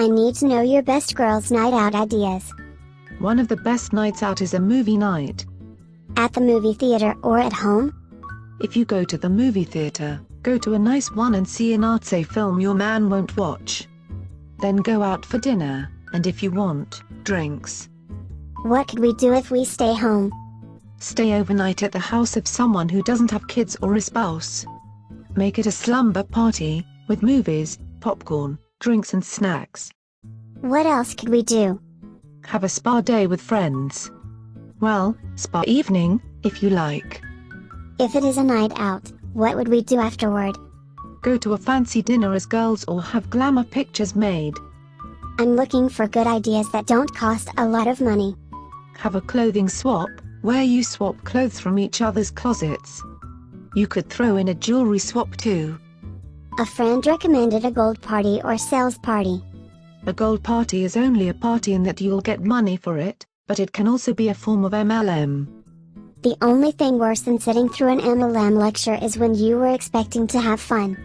I need to know your best girls' night out ideas. One of the best nights out is a movie night. At the movie theater or at home? If you go to the movie theater, go to a nice one and see an artsy film your man won't watch. Then go out for dinner, and if you want, drinks. What could we do if we stay home? Stay overnight at the house of someone who doesn't have kids or a spouse. Make it a slumber party, with movies, popcorn, drinks and snacks. What else could we do? Have a spa day with friends. Well, spa evening, if you like. If it is a night out, what would we do afterward? Go to a fancy dinner as girls or have glamour pictures made. I'm looking for good ideas that don't cost a lot of money. Have a clothing swap, where you swap clothes from each other's closets. You could throw in a jewelry swap too. A friend recommended a gold party or sales party. A gold party is only a party in that you'll get money for it, but it can also be a form of MLM. The only thing worse than sitting through an MLM lecture is when you were expecting to have fun.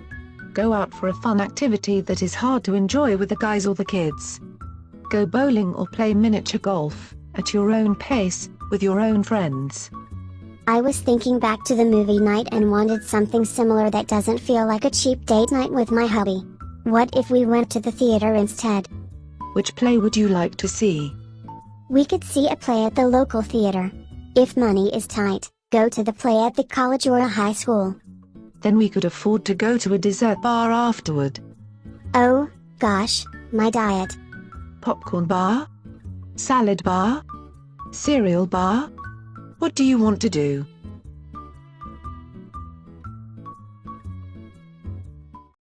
Go out for a fun activity that is hard to enjoy with the guys or the kids. Go bowling or play miniature golf, at your own pace, with your own friends. I was thinking back to the movie night and wanted something similar that doesn't feel like a cheap date night with my hubby. What if we went to the theater instead? Which play would you like to see? We could see a play at the local theater. If money is tight, go to the play at the college or a high school. Then we could afford to go to a dessert bar afterward. Oh, gosh, my diet. Popcorn bar? Salad bar? Cereal bar? What do you want to do?